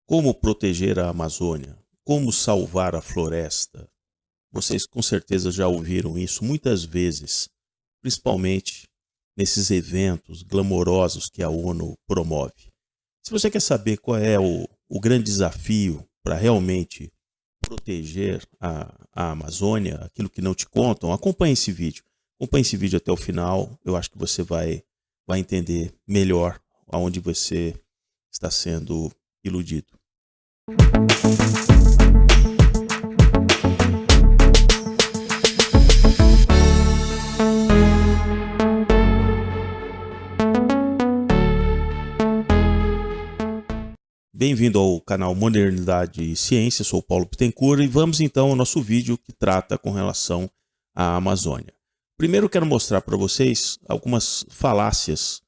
Como proteger a Amazônia? Como salvar a floresta? Vocês com certeza já ouviram isso muitas vezes, principalmente nesses eventos glamourosos que a ONU promove. Se você quer saber qual é o grande desafio para realmente proteger a Amazônia, aquilo que não te contam, acompanhe esse vídeo. Acompanhe esse vídeo até o final, eu acho que você vai entender melhor aonde você está sendo iludido. Bem-vindo ao canal Modernidade e Ciência, sou Paulo Bittencourt e vamos então ao nosso vídeo que trata com relação à Amazônia. Primeiro quero mostrar para vocês algumas falácias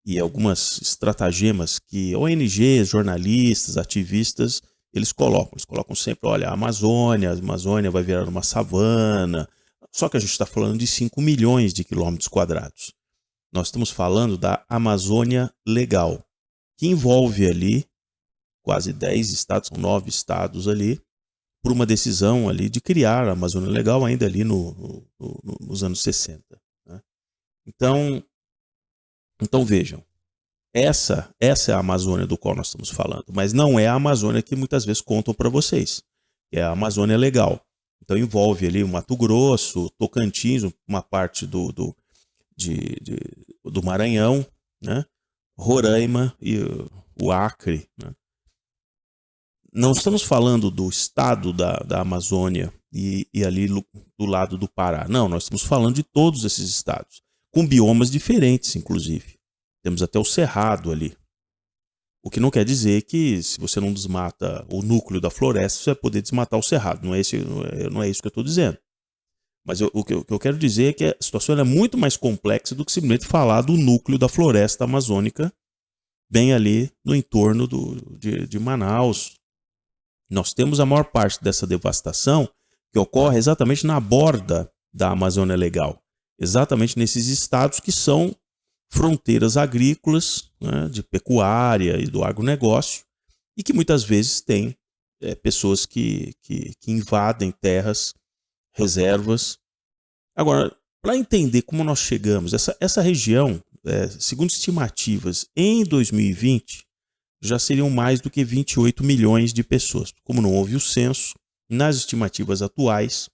e algumas estratagemas que ONGs, jornalistas, ativistas, eles colocam sempre, olha, a Amazônia vai virar uma savana, só que a gente está falando de 5 milhões de quilômetros quadrados. Nós estamos falando da Amazônia Legal, que envolve ali quase 10 estados, são 9 estados ali, por uma decisão ali de criar a Amazônia Legal ainda ali nos anos 60. Né? Então vejam, essa é a Amazônia do qual nós estamos falando, mas não é a Amazônia que muitas vezes contam para vocês, que é a Amazônia Legal. Então envolve ali o Mato Grosso, Tocantins, uma parte do Maranhão, né? Roraima e o Acre, né? Não estamos falando do estado da Amazônia e ali do lado do Pará. Não, nós estamos falando de todos esses estados, com biomas diferentes, inclusive. Temos até o Cerrado ali. O que não quer dizer que se você não desmata o núcleo da floresta, você vai poder desmatar o Cerrado. Não é isso que eu estou dizendo. Mas o que eu quero dizer é que a situação é muito mais complexa do que simplesmente falar do núcleo da floresta amazônica, bem ali no entorno de Manaus. Nós temos a maior parte dessa devastação que ocorre exatamente na borda da Amazônia Legal. Exatamente nesses estados que são fronteiras agrícolas, né, de pecuária e do agronegócio, e que muitas vezes tem pessoas que invadem terras, reservas. Agora, para entender como nós chegamos, essa região, segundo estimativas, em 2020, já seriam mais do que 28 milhões de pessoas. Como não houve o censo, nas estimativas atuais,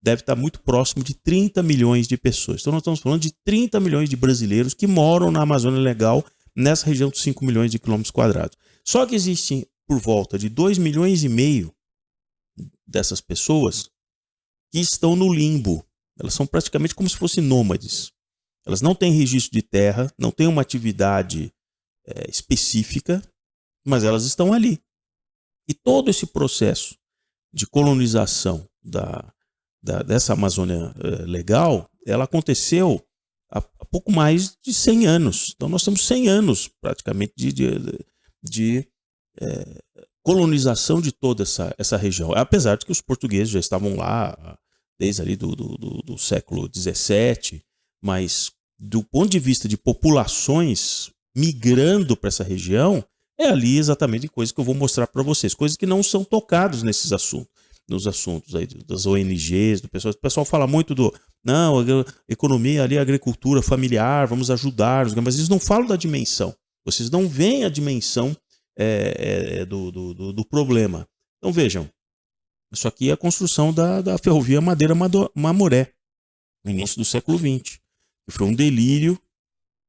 deve estar muito próximo de 30 milhões de pessoas. Então nós estamos falando de 30 milhões de brasileiros que moram na Amazônia Legal, nessa região dos 5 milhões de quilômetros quadrados. Só que existem por volta de 2 milhões e meio dessas pessoas que estão no limbo. Elas são praticamente como se fossem nômades. Elas não têm registro de terra, não têm uma atividade específica, mas elas estão ali. E todo esse processo de colonização dessa Amazônia Legal, ela aconteceu há pouco mais de 100 anos. Então nós temos 100 anos praticamente de colonização de toda essa região. Apesar de que os portugueses já estavam lá desde ali do século XVII, mas do ponto de vista de populações migrando para essa região, é ali exatamente coisas que eu vou mostrar para vocês, coisas que não são tocadas nesses assuntos, nos assuntos aí das ONGs, do pessoal. O pessoal fala muito não, economia ali, agricultura familiar, vamos ajudar, mas eles não falam da dimensão. Vocês não veem a dimensão do problema. Então vejam, isso aqui é a construção da ferrovia Madeira-Mamoré, no início do século XX, que foi um delírio,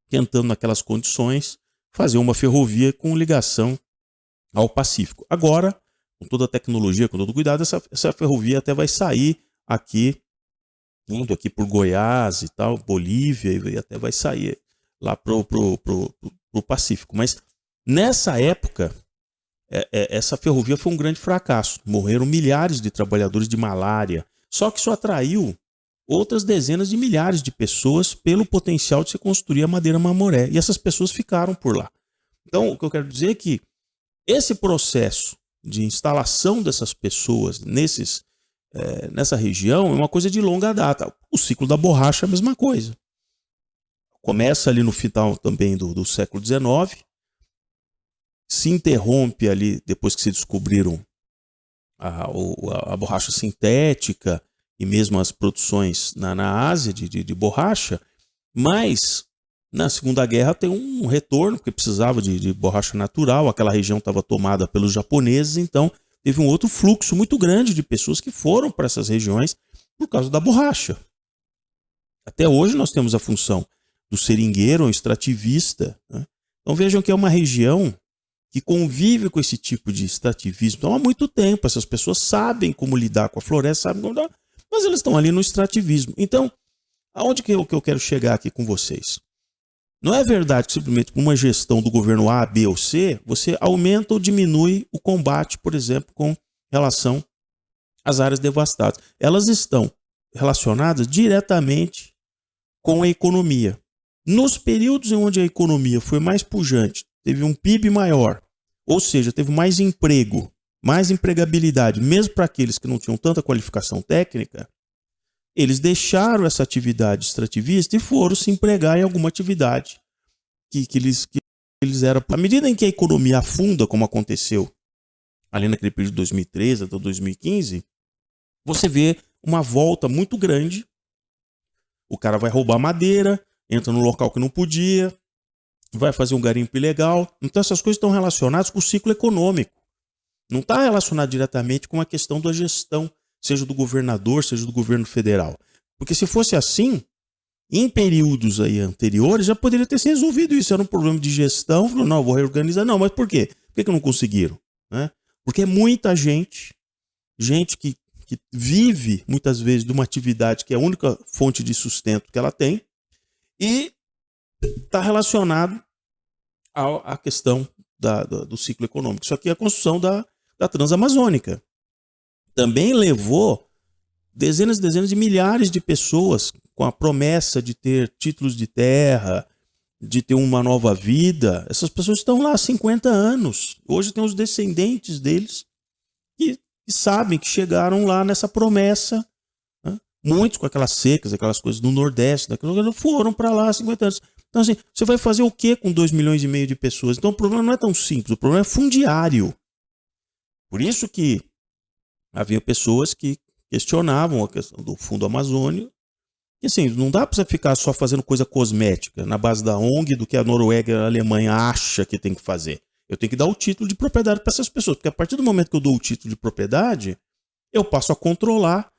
tentando naquelas condições fazer uma ferrovia com ligação ao Pacífico. Agora, com toda a tecnologia, com todo o cuidado, essa ferrovia até vai sair aqui, indo aqui por Goiás e tal, Bolívia, e até vai sair lá pro Pacífico. Mas nessa época, essa ferrovia foi um grande fracasso. Morreram milhares de trabalhadores de malária. Só que isso atraiu outras dezenas de milhares de pessoas pelo potencial de se construir a Madeira-Mamoré. E essas pessoas ficaram por lá. Então, o que eu quero dizer é que esse processo de instalação dessas pessoas nessa região é uma coisa de longa data. O ciclo da borracha é a mesma coisa. Começa ali no final também do século XIX, se interrompe ali depois que se descobriram a borracha sintética e mesmo as produções na Ásia de borracha, mas na Segunda Guerra tem um retorno, porque precisava de borracha natural, aquela região estava tomada pelos japoneses, então teve um outro fluxo muito grande de pessoas que foram para essas regiões por causa da borracha. Até hoje nós temos a função do seringueiro ou extrativista, né? Então vejam que é uma região que convive com esse tipo de extrativismo. Então há muito tempo essas pessoas sabem como lidar com a floresta, sabem como lidar, mas elas estão ali no extrativismo. Então, aonde que eu quero chegar aqui com vocês? Não é verdade que simplesmente com uma gestão do governo A, B ou C, você aumenta ou diminui o combate, por exemplo, com relação às áreas devastadas. Elas estão relacionadas diretamente com a economia. Nos períodos em onde a economia foi mais pujante, teve um PIB maior, ou seja, teve mais emprego, mais empregabilidade, mesmo para aqueles que não tinham tanta qualificação técnica, eles deixaram essa atividade extrativista e foram se empregar em alguma atividade que eles eram. À medida em que a economia afunda, como aconteceu ali naquele período de 2013 até 2015, você vê uma volta muito grande. O cara vai roubar madeira, entra no local que não podia, vai fazer um garimpo ilegal. Então essas coisas estão relacionadas com o ciclo econômico. Não está relacionado diretamente com a questão da gestão, seja do governador, seja do governo federal. Porque se fosse assim, em períodos aí anteriores, já poderia ter se resolvido isso. Era um problema de gestão. Falou, não, vou reorganizar. Não, mas por quê? Por que não conseguiram? Né? Porque é muita gente que vive muitas vezes de uma atividade que é a única fonte de sustento que ela tem e está relacionado à questão do ciclo econômico. Isso aqui é a construção da Transamazônica. Também levou dezenas e dezenas de milhares de pessoas com a promessa de ter títulos de terra, de ter uma nova vida. Essas pessoas estão lá há 50 anos. Hoje tem os descendentes deles que sabem que chegaram lá nessa promessa. Né? Muitos com aquelas secas, aquelas coisas do Nordeste, foram para lá há 50 anos. Então, assim, você vai fazer o que com 2,5 milhões de pessoas? Então, o problema não é tão simples, o problema é fundiário. Por isso que havia pessoas que questionavam a questão do Fundo Amazônio. E, assim, não dá para você ficar só fazendo coisa cosmética na base da ONG, do que a Noruega e a Alemanha acha que tem que fazer. Eu tenho que dar o título de propriedade para essas pessoas, porque a partir do momento que eu dou o título de propriedade, eu passo a controlar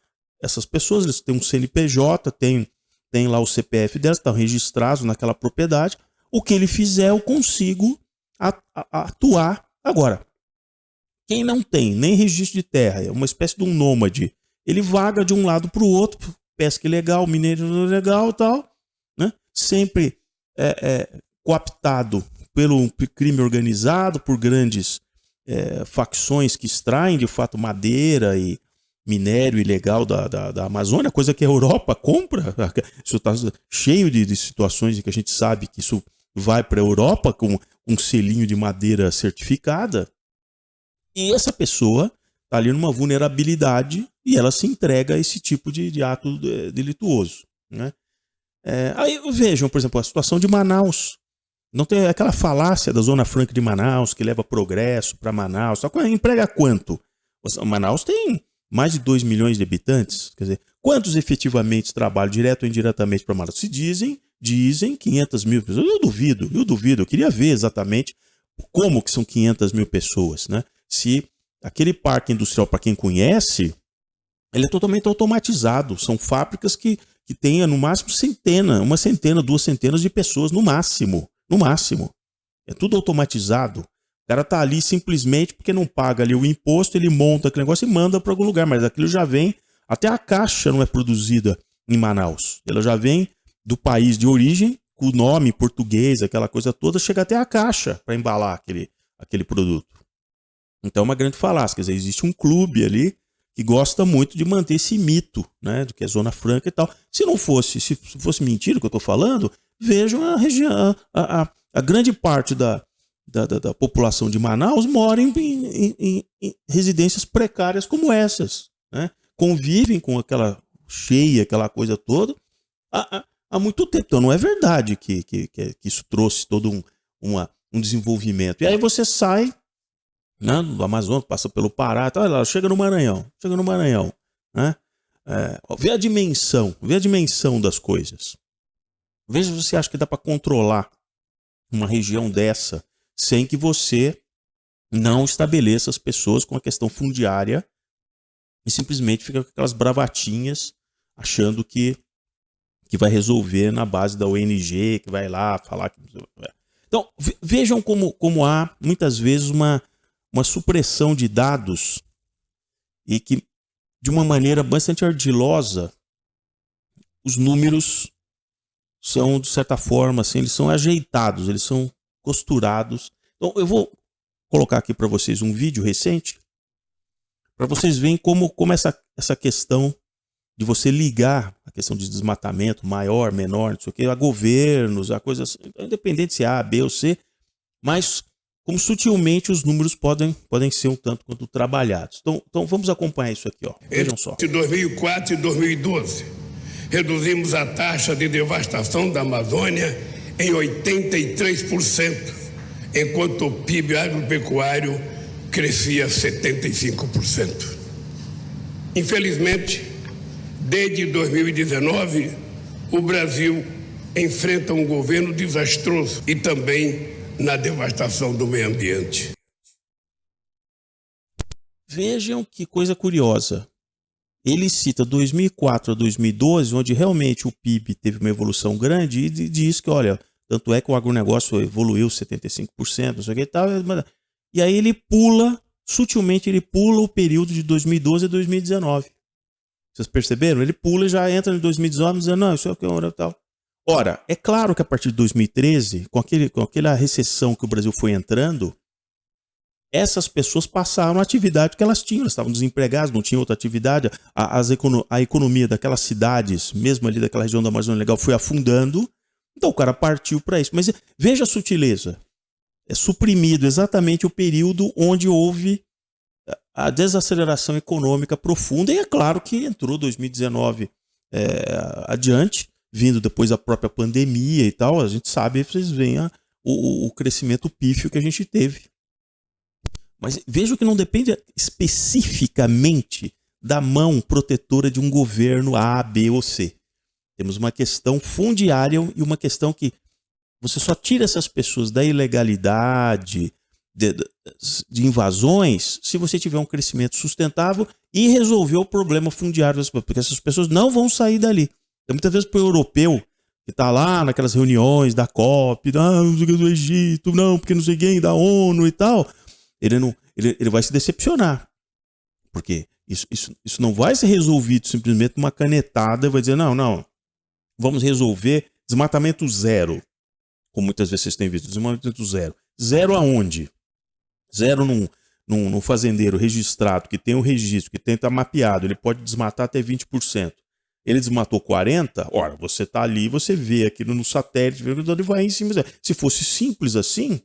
essas pessoas. Eles têm um CNPJ, tem lá o CPF delas, estão registrados naquela propriedade. O que ele fizer, eu consigo atuar. Agora, quem não tem nem registro de terra, é uma espécie de um nômade, ele vaga de um lado para o outro, pesca ilegal, minério ilegal e tal, né? Sempre cooptado pelo crime organizado, por grandes facções que extraem de fato madeira e minério ilegal da Amazônia, coisa que a Europa compra. Isso está cheio de situações em que a gente sabe que isso vai para a Europa com um selinho de madeira certificada. E essa pessoa está ali numa vulnerabilidade e ela se entrega a esse tipo de ato delituoso. Né? Aí vejam, por exemplo, a situação de Manaus. Não tem aquela falácia da Zona Franca de Manaus que leva progresso para Manaus. Emprega quanto? Manaus tem mais de 2 milhões de habitantes. Quer dizer, quantos efetivamente trabalham direto ou indiretamente para Manaus? Se dizem 500 mil pessoas. Eu duvido. Eu queria ver exatamente como que são 500 mil pessoas. Né? Se aquele parque industrial, para quem conhece, ele é totalmente automatizado. São fábricas que tenham no máximo uma centena, 2 centenas de pessoas no máximo. No máximo. É tudo automatizado. O cara tá ali simplesmente porque não paga ali o imposto, ele monta aquele negócio e manda para algum lugar. Mas aquilo já vem, até a caixa não é produzida em Manaus. Ela já vem do país de origem, com o nome português, aquela coisa toda, chega até a caixa para embalar aquele produto. Então é uma grande falácia. Quer dizer, existe um clube ali que gosta muito de manter esse mito, né, do que é Zona Franca e tal. Se fosse mentira o que eu estou falando, vejam a região, a grande parte da população de Manaus mora em residências precárias como essas, né? Convivem com aquela cheia, aquela coisa toda, há muito tempo. Então não é verdade que isso trouxe toda um desenvolvimento. E aí você sai, né, do Amazonas, passa pelo Pará, tá, lá, chega no Maranhão, né? Vê a dimensão das coisas. Veja se você acha que dá para controlar uma região dessa sem que você não estabeleça as pessoas com a questão fundiária e simplesmente fica com aquelas bravatinhas achando que vai resolver na base da ONG, que vai lá falar que... Então, vejam como há muitas vezes uma supressão de dados e que, de uma maneira bastante ardilosa, os números são, de certa forma, assim, eles são ajeitados, eles são costurados. Então, eu vou colocar aqui para vocês um vídeo recente, para vocês verem como essa questão de você ligar a questão de desmatamento, maior, menor, não sei o quê, a governos, a coisas, independente se é A, B ou C, mas como sutilmente os números podem ser um tanto quanto trabalhados. Então vamos acompanhar isso aqui, ó. Vejam só. Entre 2004 e 2012, reduzimos a taxa de devastação da Amazônia em 83%, enquanto o PIB agropecuário crescia 75%. Infelizmente, desde 2019, o Brasil enfrenta um governo desastroso e também na devastação do meio ambiente. Vejam que coisa curiosa. Ele cita 2004 a 2012, onde realmente o PIB teve uma evolução grande e diz que, olha, tanto é que o agronegócio evoluiu 75%, não sei o que e tal. E aí ele sutilmente ele pula o período de 2012 a 2019. Vocês perceberam? Ele pula e já entra em 2019 dizendo, não, isso é o que é tal. Ora, é claro que a partir de 2013, com aquela recessão que o Brasil foi entrando, essas pessoas passaram a atividade que elas tinham. Elas estavam desempregadas, não tinham outra atividade. A economia daquelas cidades, mesmo ali daquela região da Amazônia Legal, foi afundando. Então o cara partiu para isso. Mas veja a sutileza. É suprimido exatamente o período onde houve a desaceleração econômica profunda. E é claro que entrou 2019 adiante, vindo depois da própria pandemia e tal. A gente sabe, vocês veem o crescimento pífio que a gente teve. Mas vejam que não depende especificamente da mão protetora de um governo A, B ou C. Temos uma questão fundiária e uma questão que você só tira essas pessoas da ilegalidade, de invasões, se você tiver um crescimento sustentável e resolver o problema fundiário, porque essas pessoas não vão sair dali. Então, muitas vezes, para o europeu, que está lá naquelas reuniões da COP, não sei o que do Egito, não, porque não sei quem, da ONU e tal, ele vai se decepcionar. Porque isso não vai ser resolvido simplesmente uma canetada e vai dizer, não, vamos resolver desmatamento zero. Como muitas vezes vocês têm visto, desmatamento zero. Zero aonde? Zero num fazendeiro registrado, que tem um registro, que tem, tá mapeado, ele pode desmatar até 20%. Ele desmatou 40%, ora, você tá ali, você vê aquilo no satélite, ele vai em cima. Se fosse simples assim,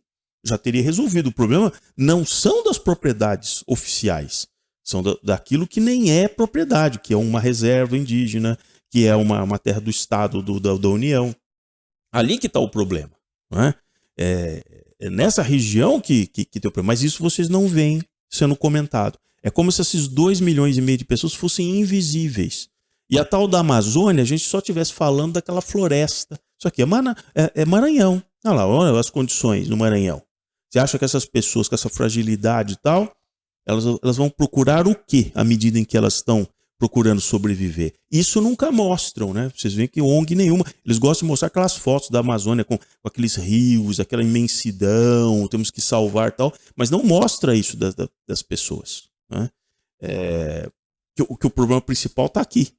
já teria resolvido. O problema não são das propriedades oficiais, são daquilo que nem é propriedade, que é uma reserva indígena, que é uma terra do Estado, da União. Ali que está o problema. Não é? É nessa região que tem o problema. Mas isso vocês não veem sendo comentado. É como se esses 2,5 milhões de pessoas fossem invisíveis. E a tal da Amazônia, a gente só estivesse falando daquela floresta. Isso aqui é Maranhão. Olha as condições no Maranhão. Você acha que essas pessoas com essa fragilidade e tal, elas vão procurar o quê à medida em que elas estão procurando sobreviver? Isso nunca mostram, né? Vocês veem que ONG nenhuma. Eles gostam de mostrar aquelas fotos da Amazônia com aqueles rios, aquela imensidão, temos que salvar e tal, mas não mostra isso das pessoas. Né? Que o problema principal está aqui.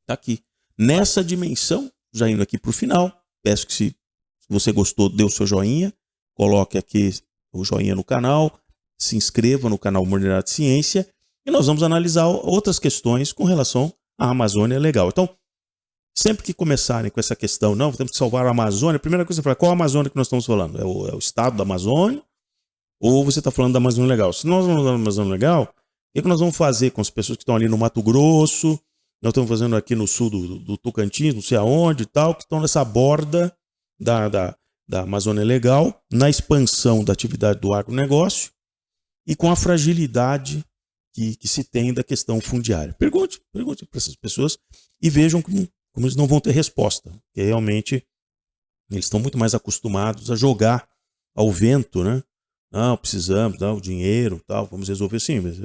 Está aqui. Nessa dimensão, já indo aqui para o final, peço que se você gostou, dê o seu joinha, coloque aqui o joinha no canal, se inscreva no canal Modernidade de Ciência e nós vamos analisar outras questões com relação à Amazônia Legal. Então, sempre que começarem com essa questão, não, temos que salvar a Amazônia, a primeira coisa que você fala, qual a Amazônia que nós estamos falando? É o estado da Amazônia ou você está falando da Amazônia Legal? Se nós vamos falar da Amazônia Legal, o que nós vamos fazer com as pessoas que estão ali no Mato Grosso, nós estamos fazendo aqui no sul do Tocantins, não sei aonde e tal, que estão nessa borda da Amazônia Legal, na expansão da atividade do agronegócio e com a fragilidade que se tem da questão fundiária. Pergunte para essas pessoas e vejam como eles não vão ter resposta, porque realmente eles estão muito mais acostumados a jogar ao vento, né? Não, precisamos, dar o dinheiro, tal, vamos resolver sim, mas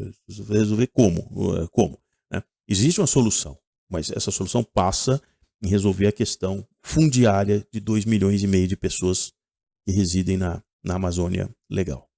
resolver como? Como? Né? Existe uma solução, mas essa solução passa em resolver a questão fundiária de 2,5 milhões de pessoas que residem na Amazônia Legal.